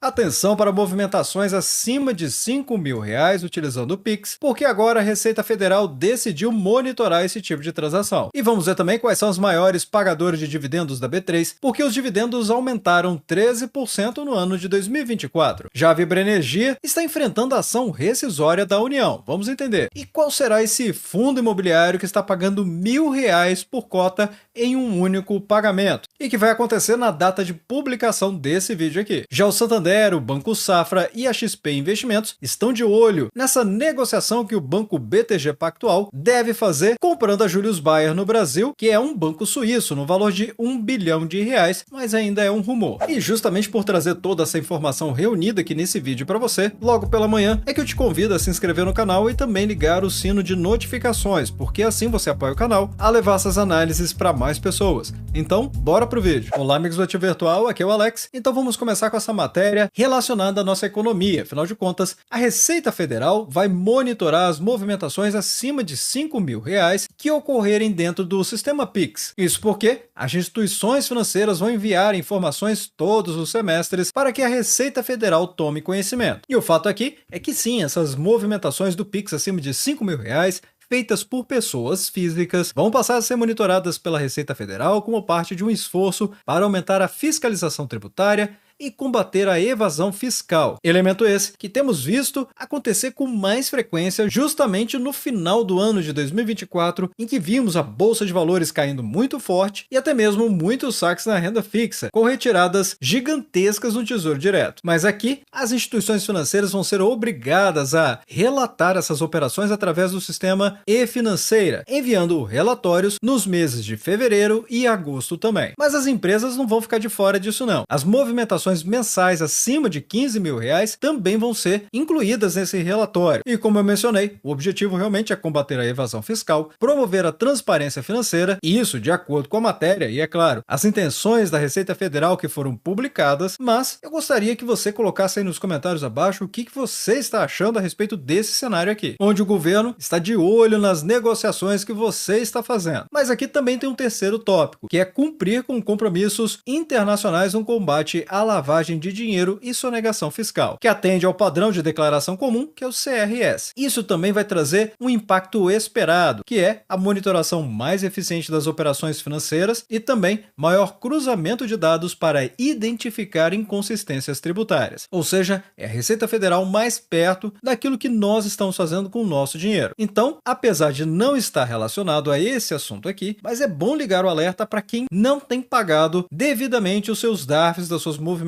Atenção para movimentações acima de R$ 5.000 utilizando o Pix, porque agora a Receita Federal decidiu monitorar esse tipo de transação. E vamos ver também quais são os maiores pagadores de dividendos da B3, porque os dividendos aumentaram 13% no ano de 2024. Já a Vibra Energia está enfrentando a ação rescisória da União. Vamos entender. E qual será esse fundo imobiliário que está pagando R$ 1.000 por cota em um único pagamento? E que vai acontecer na data de publicação desse vídeo aqui. Já o Santander, o Banco Safra e a XP Investimentos estão de olho nessa negociação que o Banco BTG Pactual deve fazer comprando a Julius Baer no Brasil, que é um banco suíço, no valor de R$ 1 bilhão, mas ainda é um rumor. E justamente por trazer toda essa informação reunida aqui nesse vídeo para você, logo pela manhã, é que eu te convido a se inscrever no canal e também ligar o sino de notificações, porque assim você apoia o canal a levar essas análises para mais pessoas. Então, bora pro vídeo. Olá, amigos do Ativo Virtual, aqui é o Alex. Então vamos começar com essa matéria relacionada à nossa economia. Afinal de contas, a Receita Federal vai monitorar as movimentações acima de R$ 5.000 que ocorrerem dentro do sistema Pix. Isso porque as instituições financeiras vão enviar informações todos os semestres para que a Receita Federal tome conhecimento. E o fato aqui é que sim, essas movimentações do Pix acima de R$ 5.000 feitas por pessoas físicas vão passar a ser monitoradas pela Receita Federal como parte de um esforço para aumentar a fiscalização tributária e combater a evasão fiscal. Elemento esse que temos visto acontecer com mais frequência justamente no final do ano de 2024, em que vimos a Bolsa de Valores caindo muito forte e até mesmo muitos saques na renda fixa, com retiradas gigantescas no Tesouro Direto. Mas aqui, as instituições financeiras vão ser obrigadas a relatar essas operações através do sistema e-financeira, enviando relatórios nos meses de fevereiro e agosto também. Mas as empresas não vão ficar de fora disso não. As movimentações mensais acima de R$ 15.000 também vão ser incluídas nesse relatório. E como eu mencionei, o objetivo realmente é combater a evasão fiscal, promover a transparência financeira, e isso de acordo com a matéria e, é claro, as intenções da Receita Federal que foram publicadas, mas eu gostaria que você colocasse aí nos comentários abaixo o que você está achando a respeito desse cenário aqui, onde o governo está de olho nas negociações que você está fazendo. Mas aqui também tem um terceiro tópico, que é cumprir com compromissos internacionais no combate à lavagem de dinheiro e sonegação fiscal, que atende ao padrão de declaração comum, que é o CRS. Isso também vai trazer um impacto esperado, que é a monitoração mais eficiente das operações financeiras e também maior cruzamento de dados para identificar inconsistências tributárias. Ou seja, é a Receita Federal mais perto daquilo que nós estamos fazendo com o nosso dinheiro. Então, apesar de não estar relacionado a esse assunto aqui, mas é bom ligar o alerta para quem não tem pagado devidamente os seus DARFs das suas movimentações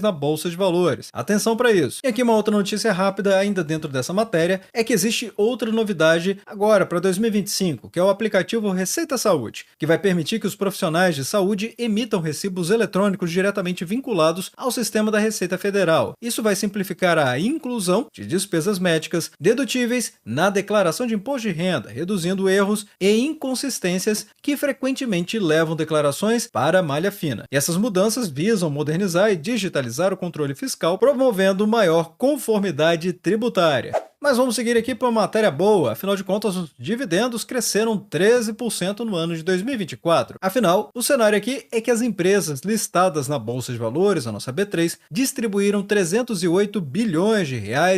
na Bolsa de Valores. Atenção para isso. E aqui uma outra notícia rápida ainda dentro dessa matéria é que existe outra novidade agora para 2025, que é o aplicativo Receita Saúde, que vai permitir que os profissionais de saúde emitam recibos eletrônicos diretamente vinculados ao sistema da Receita Federal. Isso vai simplificar a inclusão de despesas médicas dedutíveis na declaração de imposto de renda, reduzindo erros e inconsistências que frequentemente levam declarações para a malha fina. E essas mudanças visam modernizar e digitalizar o controle fiscal, promovendo maior conformidade tributária. Mas vamos seguir aqui para uma matéria boa, afinal de contas os dividendos cresceram 13% no ano de 2024. Afinal, o cenário aqui é que as empresas listadas na Bolsa de Valores, a nossa B3, distribuíram R$ 308 bilhões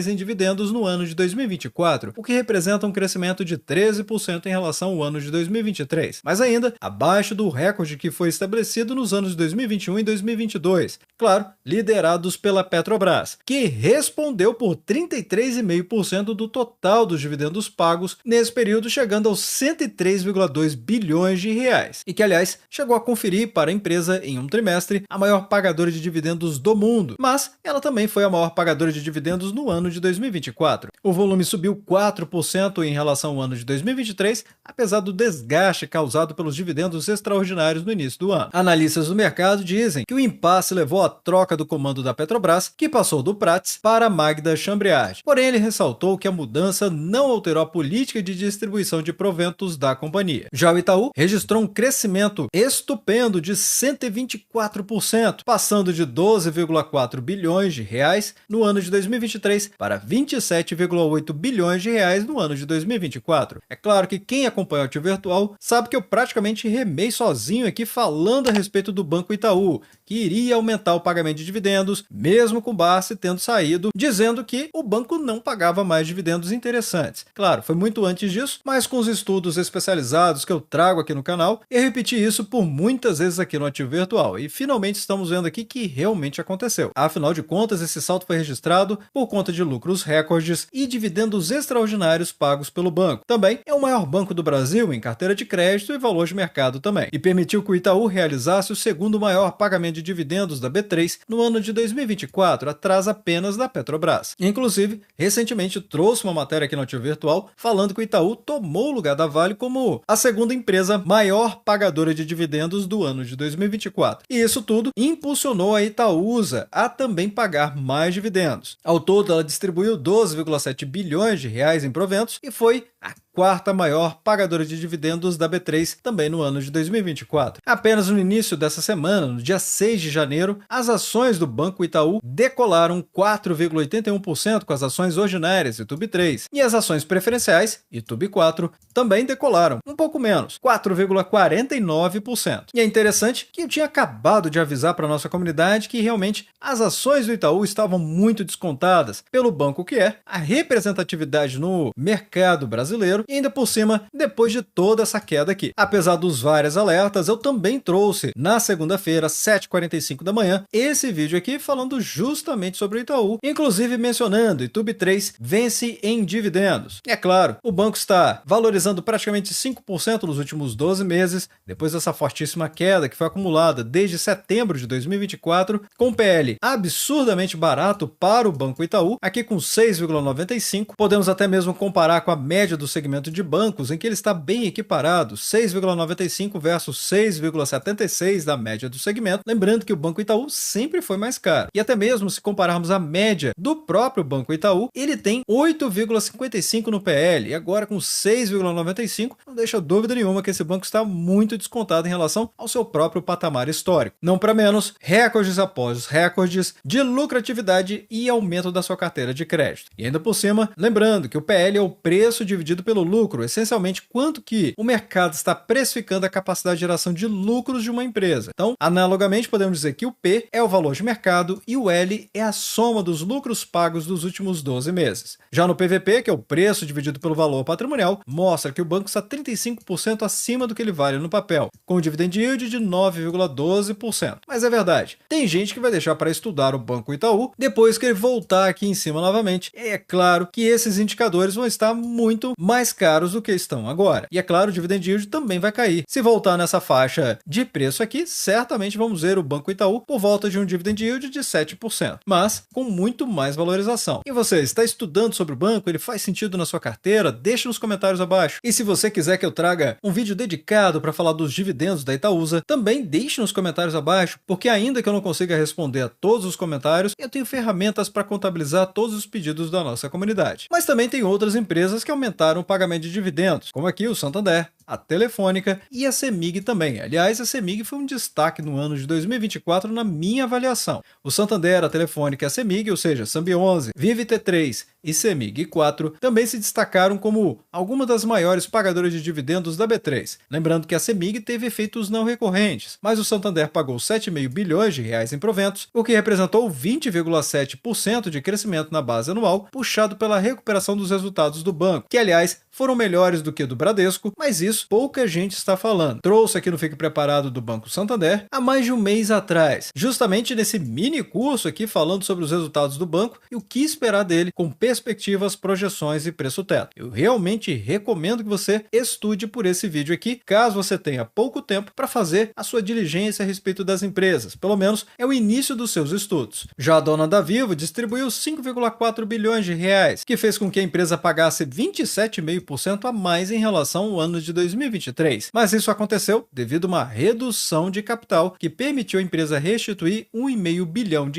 em dividendos no ano de 2024, o que representa um crescimento de 13% em relação ao ano de 2023, mas ainda abaixo do recorde que foi estabelecido nos anos de 2021 e 2022, claro, liderados pela Petrobras, que respondeu por 33,5% do total dos dividendos pagos nesse período, chegando aos 103,2 bilhões de reais. E que, aliás, chegou a conferir para a empresa, em um trimestre, a maior pagadora de dividendos do mundo, mas ela também foi a maior pagadora de dividendos no ano de 2024. O volume subiu 4% em relação ao ano de 2023, apesar do desgaste causado pelos dividendos extraordinários no início do ano. Analistas do mercado dizem que o impasse levou à troca do comando da Petrobras, que passou do Prats para Magda Chambriard. Porém, ele ressaltou ressaltou que a mudança não alterou a política de distribuição de proventos da companhia. Já o Itaú registrou um crescimento estupendo de 124%, passando de 12,4 bilhões de reais no ano de 2023 para 27,8 bilhões de reais no ano de 2024. É claro que quem acompanha o Ativo Virtual sabe que eu praticamente remei sozinho aqui falando a respeito do Banco Itaú, que iria aumentar o pagamento de dividendos, mesmo com o Barsi tendo saído, dizendo que o banco não pagava mais dividendos interessantes. Claro, foi muito antes disso, mas com os estudos especializados que eu trago aqui no canal, eu repeti isso por muitas vezes aqui no Ativo Virtual, e finalmente estamos vendo aqui que realmente aconteceu. Afinal de contas, esse salto foi registrado por conta de lucros recordes e dividendos extraordinários pagos pelo banco. Também é o maior banco do Brasil em carteira de crédito e valor de mercado também, e permitiu que o Itaú realizasse o segundo maior pagamento de dividendos da B3 no ano de 2024, atrás apenas da Petrobras. Inclusive, recentemente trouxe uma matéria aqui no Ativo Virtual falando que o Itaú tomou o lugar da Vale como a segunda empresa maior pagadora de dividendos do ano de 2024. E isso tudo impulsionou a Itaúsa a também pagar mais dividendos. Ao todo, ela distribuiu 12,7 bilhões de reais em proventos e foi a quarta maior pagadora de dividendos da B3 também no ano de 2024. Apenas no início dessa semana, no dia 6 de janeiro, as ações do Banco Itaú decolaram 4,81% com as ações ordinárias ITUB3 e as ações preferenciais ITUB4 também decolaram um pouco menos, 4,49%. E é interessante que eu tinha acabado de avisar para nossa comunidade que realmente as ações do Itaú estavam muito descontadas pelo banco, que é a representatividade no mercado brasileiro, e ainda por cima, depois de toda essa queda aqui. Apesar dos vários alertas, eu também trouxe na segunda-feira, 7h45 da manhã, esse vídeo aqui falando justamente sobre o Itaú, inclusive mencionando ITUB3 vence em dividendos. E é claro, o banco está valorizando praticamente 5% nos últimos 12 meses, depois dessa fortíssima queda que foi acumulada desde setembro de 2024, com PL absurdamente barato para o Banco Itaú, aqui com 6,95. Podemos até mesmo comparar com a média do segmento de bancos, em que ele está bem equiparado, 6,95 versus 6,76 da média do segmento, lembrando que o Banco Itaú sempre foi mais caro. E até mesmo se compararmos a média do próprio Banco Itaú, ele tem 8,55 no PL, e agora com 6,95, não deixa dúvida nenhuma que esse banco está muito descontado em relação ao seu próprio patamar histórico. Não para menos, recordes após recordes de lucratividade e aumento da sua carteira de crédito. E ainda por cima, lembrando que o PL é o preço dividido pelo lucro, essencialmente quanto que o mercado está precificando a capacidade de geração de lucros de uma empresa. Então, analogamente, podemos dizer que o P é o valor de mercado e o L é a soma dos lucros pagos dos últimos 12 meses. Já no PVP, que é o preço dividido pelo valor patrimonial, mostra que o banco está 35% acima do que ele vale no papel, com um dividend yield de 9,12%. Mas é verdade, tem gente que vai deixar para estudar o Banco Itaú depois que ele voltar aqui em cima novamente. E é claro que esses indicadores vão estar muito mais caros do que estão agora. E é claro, o dividend yield também vai cair. Se voltar nessa faixa de preço aqui, certamente vamos ver o Banco Itaú por volta de um dividend yield de 7%, mas com muito mais valorização. E você, está estudando sobre o banco? Ele faz sentido na sua carteira? Deixe nos comentários abaixo. E se você quiser que eu traga um vídeo dedicado para falar dos dividendos da Itaúsa, também deixe nos comentários abaixo, porque ainda que eu não consiga responder a todos os comentários, eu tenho ferramentas para contabilizar todos os pedidos da nossa comunidade. Mas também tem outras empresas que aumentaram o pagamento de dividendos, como aqui o Santander, a Telefônica e a CEMIG também. Aliás, a CEMIG foi um destaque no ano de 2024 na minha avaliação. O Santander, a Telefônica e a CEMIG, ou seja, Sambi11, Vive T3 e CEMIG 4, também se destacaram como algumas das maiores pagadoras de dividendos da B3. Lembrando que a CEMIG teve efeitos não recorrentes, mas o Santander pagou 7,5 bilhões de reais em proventos, o que representou 20,7% de crescimento na base anual, puxado pela recuperação dos resultados do banco, que aliás foram melhores do que do Bradesco, mas isso pouca gente está falando. Trouxe aqui no Fique Preparado do Banco Santander há mais de um mês atrás, justamente nesse mini curso aqui falando sobre os resultados do banco e o que esperar dele com perspectivas, projeções e preço-teto. Eu realmente recomendo que você estude por esse vídeo aqui, caso você tenha pouco tempo para fazer a sua diligência a respeito das empresas. Pelo menos é o início dos seus estudos. Já a dona da Vivo distribuiu 5,4 bilhões de reais, que fez com que a empresa pagasse 27,5% a mais em relação ao ano de 2023. 2023, mas isso aconteceu devido a uma redução de capital que permitiu a empresa restituir R$ 1,5 bilhão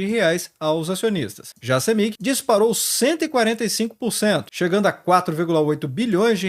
aos acionistas. Já a CEMIG disparou 145%, chegando a R$ 4,8 bilhões,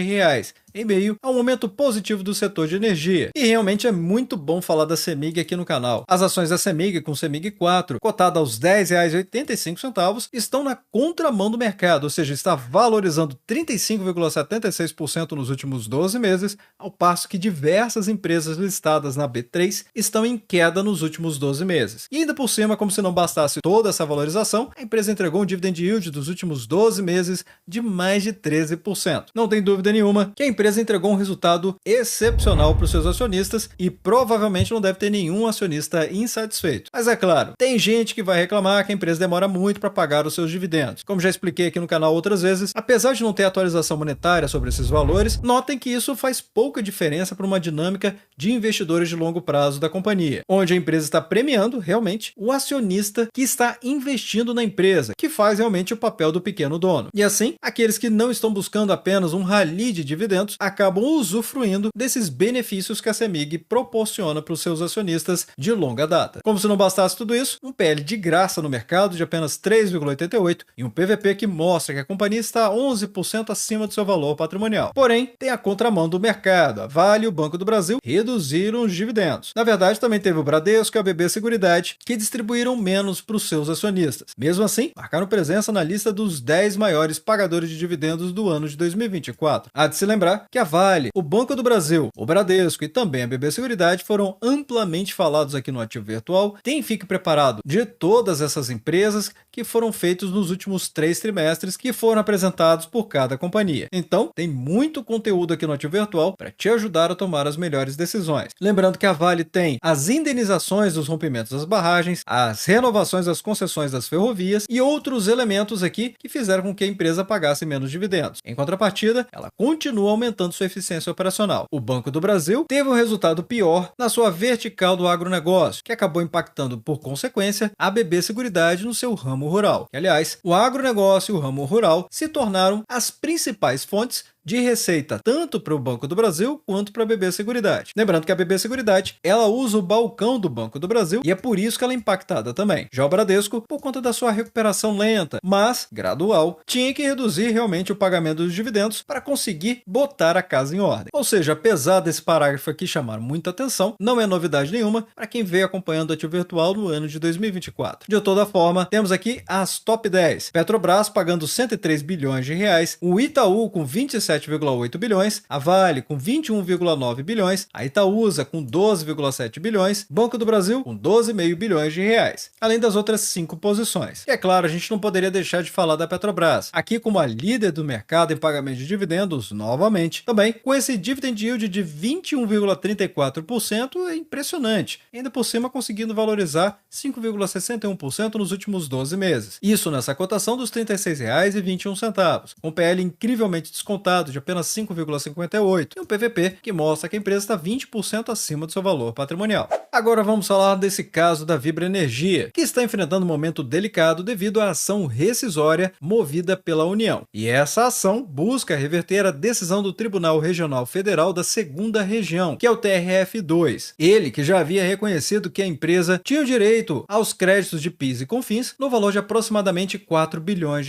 em meio a um momento positivo do setor de energia. E realmente é muito bom falar da CEMIG aqui no canal. As ações da CEMIG, com CEMIG 4, cotada aos R$ 10,85, estão na contramão do mercado, ou seja, está valorizando 35,76% nos últimos 12 meses, ao passo que diversas empresas listadas na B3 estão em queda nos últimos 12 meses. E ainda por cima, como se não bastasse toda essa valorização, a empresa entregou um dividend yield dos últimos 12 meses de mais de 13%. Não tem dúvida nenhuma que a empresa entregou um resultado excepcional para os seus acionistas e provavelmente não deve ter nenhum acionista insatisfeito. Mas é claro, tem gente que vai reclamar que a empresa demora muito para pagar os seus dividendos. Como já expliquei aqui no canal outras vezes, apesar de não ter atualização monetária sobre esses valores, notem que isso faz pouca diferença para uma dinâmica de investidores de longo prazo da companhia, onde a empresa está premiando realmente o acionista que está investindo na empresa, que faz realmente o papel do pequeno dono. E assim, aqueles que não estão buscando apenas um rally de dividendos acabam usufruindo desses benefícios que a CEMIG proporciona para os seus acionistas de longa data. Como se não bastasse tudo isso, um PL de graça no mercado de apenas 3,88 e um PVP que mostra que a companhia está 11% acima do seu valor patrimonial. Porém, tem a contramão do mercado. A Vale e o Banco do Brasil reduziram os dividendos. Na verdade, também teve o Bradesco e a BB Seguridade, que distribuíram menos para os seus acionistas. Mesmo assim, marcaram presença na lista dos 10 maiores pagadores de dividendos do ano de 2024. Há de se lembrar que a Vale, o Banco do Brasil, o Bradesco e também a BB Seguridade foram amplamente falados aqui no Ativo Virtual. Fique preparado de todas essas empresas que foram feitos nos últimos 3 trimestres que foram apresentados por cada companhia. Então, tem muito conteúdo aqui no Ativo Virtual para te ajudar a tomar as melhores decisões. Lembrando que a Vale tem as indenizações dos rompimentos das barragens, as renovações das concessões das ferrovias e outros elementos aqui que fizeram com que a empresa pagasse menos dividendos. Em contrapartida, ela continua aumentando sua eficiência operacional. O Banco do Brasil teve um resultado pior na sua vertical do agronegócio, que acabou impactando, por consequência, a BB Seguridade no seu ramo rural. E, aliás, o agronegócio e o ramo rural se tornaram as principais fontes de receita tanto para o Banco do Brasil quanto para a BB Seguridade. Lembrando que a BB Seguridade, ela usa o balcão do Banco do Brasil e é por isso que ela é impactada também. Já o Bradesco, por conta da sua recuperação lenta, mas gradual, tinha que reduzir realmente o pagamento dos dividendos para conseguir botar a casa em ordem. Ou seja, apesar desse parágrafo aqui chamar muita atenção, não é novidade nenhuma para quem veio acompanhando o Ativo Virtual no ano de 2024. De toda forma, temos aqui as top 10. Petrobras pagando R$ 103 bilhões, o Itaú com 27,8 bilhões, a Vale com 21,9 bilhões, a Itaúsa com 12,7 bilhões, Banco do Brasil com 12,5 bilhões de reais, além das outras 5 posições. E é claro, a gente não poderia deixar de falar da Petrobras, aqui como a líder do mercado em pagamento de dividendos, novamente, também com esse dividend yield de 21,34%, é impressionante, ainda por cima conseguindo valorizar 5,61% nos últimos 12 meses. Isso nessa cotação dos R$ 36,21, com PL incrivelmente descontado de apenas 5,58 e um PVP que mostra que a empresa está 20% acima do seu valor patrimonial. Agora vamos falar desse caso da Vibra Energia, que está enfrentando um momento delicado devido à ação rescisória movida pela União. E essa ação busca reverter a decisão do Tribunal Regional Federal da 2ª Região, que é o TRF2. Ele que já havia reconhecido que a empresa tinha o direito aos créditos de PIS e COFINS no valor de aproximadamente R$ 4 bilhões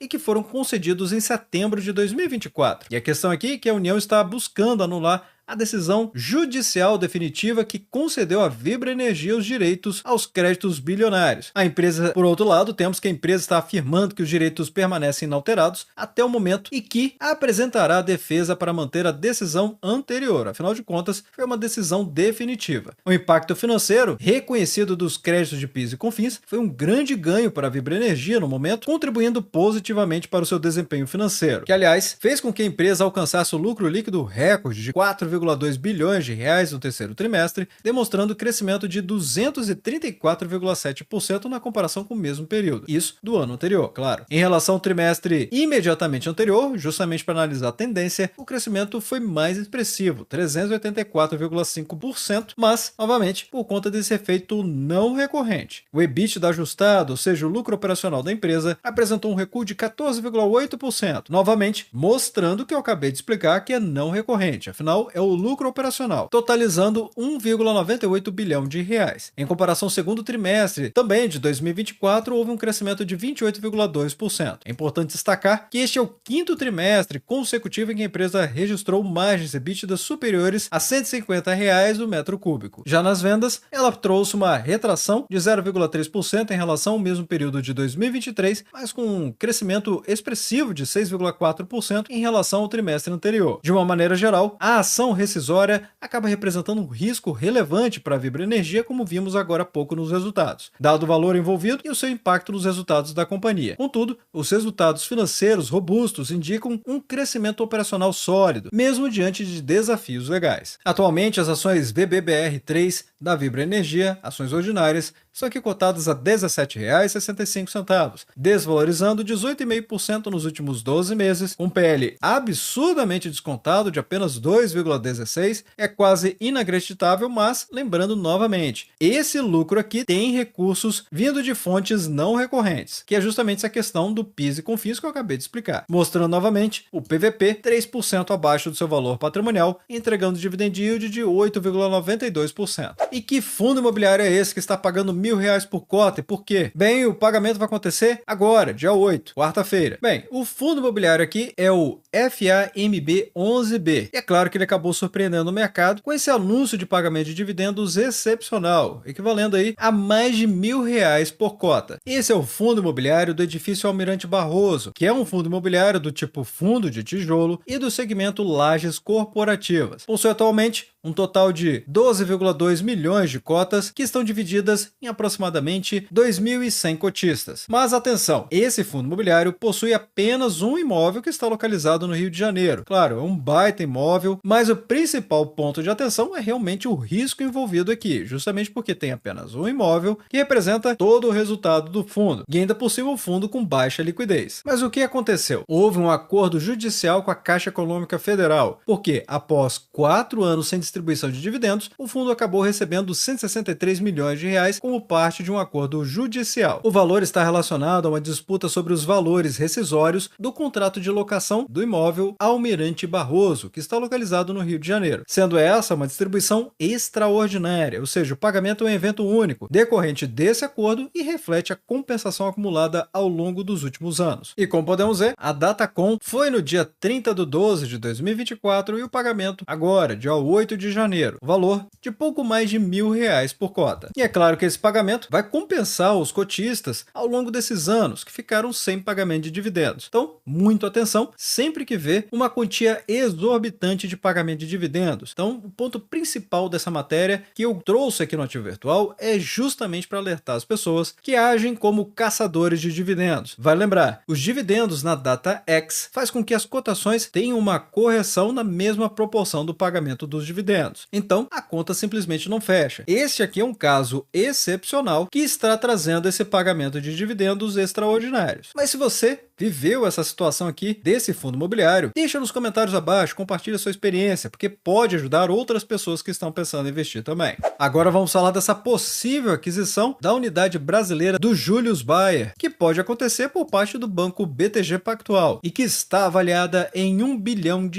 e que foram concedidos em setembro de 2024. E a questão aqui é que a União está buscando anular a decisão judicial definitiva que concedeu à Vibra Energia os direitos aos créditos bilionários. A empresa, por outro lado, temos que a empresa está afirmando que os direitos permanecem inalterados até o momento e que apresentará a defesa para manter a decisão anterior. Afinal de contas, foi uma decisão definitiva. O impacto financeiro reconhecido dos créditos de PIS e COFINS foi um grande ganho para a Vibra Energia no momento, contribuindo positivamente para o seu desempenho financeiro, que, aliás, fez com que a empresa alcançasse o lucro líquido recorde de 4,2 bilhões de reais no terceiro trimestre, demonstrando crescimento de 234,7% na comparação com o mesmo período. Isso do ano anterior, claro. Em relação ao trimestre imediatamente anterior, justamente para analisar a tendência, o crescimento foi mais expressivo, 384,5%, mas, novamente, por conta desse efeito não recorrente. O EBITDA ajustado, ou seja, o lucro operacional da empresa, apresentou um recuo de 14,8%, novamente mostrando o que eu acabei de explicar que é não recorrente, afinal, é o o lucro operacional, totalizando 1,98 bilhão de reais. Em comparação ao segundo trimestre, também de 2024, houve um crescimento de 28,2%. É importante destacar que este é o quinto trimestre consecutivo em que a empresa registrou margens EBITDA superiores a R$ 150 reais o metro cúbico. Já nas vendas, ela trouxe uma retração de 0,3% em relação ao mesmo período de 2023, mas com um crescimento expressivo de 6,4% em relação ao trimestre anterior. De uma maneira geral, a ação rescisória acaba representando um risco relevante para a Vibra Energia, como vimos agora há pouco nos resultados, dado o valor envolvido e o seu impacto nos resultados da companhia. Contudo, os resultados financeiros robustos indicam um crescimento operacional sólido, mesmo diante de desafios legais. Atualmente, as ações VBBR3 da Vibra Energia, ações ordinárias, são aqui cotadas a R$ 17,65, desvalorizando 18,5% nos últimos 12 meses, um PL absurdamente descontado de apenas 2,16, é quase inacreditável, mas lembrando novamente, esse lucro aqui tem recursos vindo de fontes não recorrentes, que é justamente essa questão do PIS e COFINS que eu acabei de explicar, mostrando novamente o PVP 3% abaixo do seu valor patrimonial, entregando dividend yield de 8,92%. E que fundo imobiliário é esse que está pagando R$ 1.000 por cota e por quê? Bem, o pagamento vai acontecer agora, dia 8, quarta-feira. Bem, o fundo imobiliário aqui é o FAMB11B. E é claro que ele acabou surpreendendo o mercado com esse anúncio de pagamento de dividendos excepcional, equivalendo aí a mais de R$ 1.000 por cota. Esse é o fundo imobiliário do edifício Almirante Barroso, que é um fundo imobiliário do tipo fundo de tijolo e do segmento lajes corporativas. Possui atualmente um total de 12,2 milhões de cotas que estão divididas em aproximadamente 2.100 cotistas. Mas atenção, esse fundo imobiliário possui apenas um imóvel que está localizado no Rio de Janeiro. Claro, é um baita imóvel, mas o principal ponto de atenção é realmente o risco envolvido aqui, justamente porque tem apenas um imóvel que representa todo o resultado do fundo, e ainda por cima um fundo com baixa liquidez. Mas o que aconteceu? Houve um acordo judicial com a Caixa Econômica Federal, porque após 4 anos sem distribuição de dividendos, o fundo acabou recebendo 163 milhões de reais como parte de um acordo judicial. O valor está relacionado a uma disputa sobre os valores rescisórios do contrato de locação do imóvel Almirante Barroso, que está localizado no Rio de Janeiro, sendo essa uma distribuição extraordinária, ou seja, o pagamento é um evento único, decorrente desse acordo e reflete a compensação acumulada ao longo dos últimos anos. E como podemos ver, a Datacom foi no dia 30/12 de 2024 e o pagamento agora, dia 8 de janeiro, o valor de pouco mais de R$ 1.000 por cota. E é claro que esse pagamento vai compensar os cotistas ao longo desses anos que ficaram sem pagamento de dividendos. Então, muito atenção sempre que vê uma quantia exorbitante de pagamento de dividendos. Então, o ponto principal dessa matéria que eu trouxe aqui no Ativo Virtual é justamente para alertar as pessoas que agem como caçadores de dividendos. Vai lembrar, os dividendos na DataX faz com que as cotações tenham uma correção na mesma proporção do pagamento dos dividendos. Então, a conta simplesmente não fecha. Este aqui é um caso excepcional que está trazendo esse pagamento de dividendos extraordinários. Mas se você viveu essa situação aqui desse fundo imobiliário, deixa nos comentários abaixo, compartilha sua experiência, porque pode ajudar outras pessoas que estão pensando em investir também. Agora vamos falar dessa possível aquisição da unidade brasileira do Julius Baer, que pode acontecer por parte do banco BTG Pactual e que está avaliada em R$ 1 bilhão.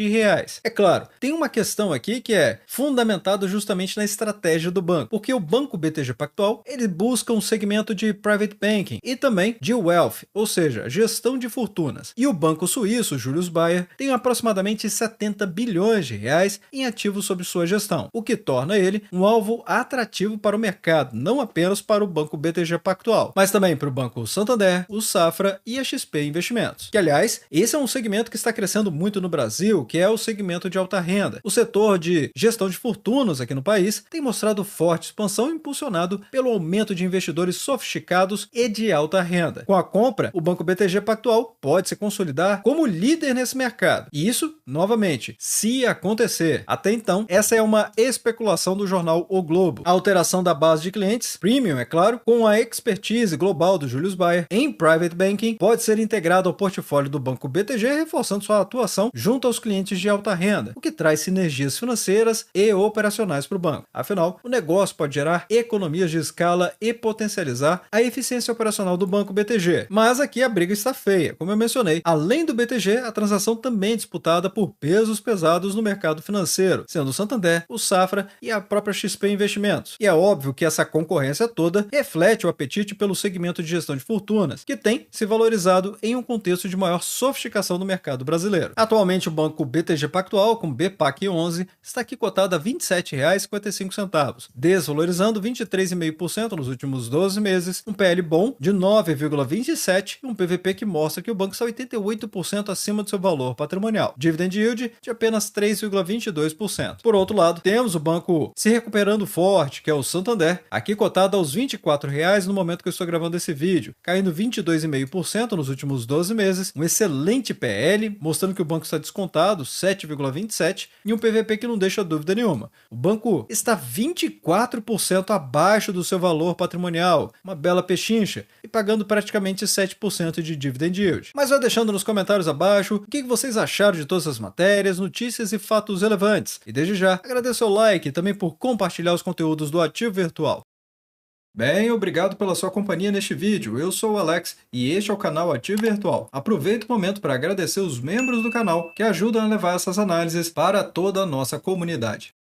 É claro, tem uma questão aqui que é fundamentada justamente na estratégia do banco, porque o banco BTG Pactual ele busca um segmento de private banking e também de wealth, ou seja, gestão de fortunas. E o banco suíço Julius Baer tem aproximadamente 70 bilhões de reais em ativos sob sua gestão, o que torna ele um alvo atrativo para o mercado, não apenas para o banco BTG Pactual, mas também para o banco Santander, o Safra e a XP Investimentos. Que, aliás, esse é um segmento que está crescendo muito no Brasil, que é o segmento de alta renda. O setor de gestão de fortunas aqui no país tem mostrado forte expansão impulsionado pelo aumento de investidores sofisticados e de alta renda. Com a compra, o banco BTG Pactual pode se consolidar como líder nesse mercado. E isso, novamente, se acontecer. Até então, essa é uma especulação do jornal O Globo. A alteração da base de clientes, premium, é claro, com a expertise global do Julius Baer em private banking, pode ser integrado ao portfólio do banco BTG, reforçando sua atuação junto aos clientes de alta renda, o que traz sinergias financeiras e operacionais para o banco. Afinal, o negócio pode gerar economias de escala e potencializar a eficiência operacional do banco BTG. Mas aqui a briga está feia. Porque, como eu mencionei, além do BTG, a transação também é disputada por pesos pesados no mercado financeiro, sendo o Santander, o Safra e a própria XP Investimentos. E é óbvio que essa concorrência toda reflete o apetite pelo segmento de gestão de fortunas, que tem se valorizado em um contexto de maior sofisticação do mercado brasileiro. Atualmente, o banco BTG Pactual, com BPAC11, está aqui cotado a R$ 27,55, desvalorizando 23,5% nos últimos 12 meses, um PL bom de 9,27 e um PVP que mostra que o banco está 88% acima do seu valor patrimonial. Dividend yield de apenas 3,22%. Por outro lado, temos o banco se recuperando forte, que é o Santander, aqui cotado aos R$ 24,00 no momento que eu estou gravando esse vídeo, caindo 22,5% nos últimos 12 meses, um excelente PL, mostrando que o banco está descontado, 7,27, e um PVP que não deixa dúvida nenhuma. O banco está 24% abaixo do seu valor patrimonial, uma bela pechincha, e pagando praticamente 7% de dividend yield. Mas vai deixando nos comentários abaixo o que vocês acharam de todas as matérias, notícias e fatos relevantes. E desde já, agradeço o like e também por compartilhar os conteúdos do Ativo Virtual. Bem, obrigado pela sua companhia neste vídeo. Eu sou o Alex e este é o canal Ativo Virtual. Aproveito o momento para agradecer os membros do canal que ajudam a levar essas análises para toda a nossa comunidade.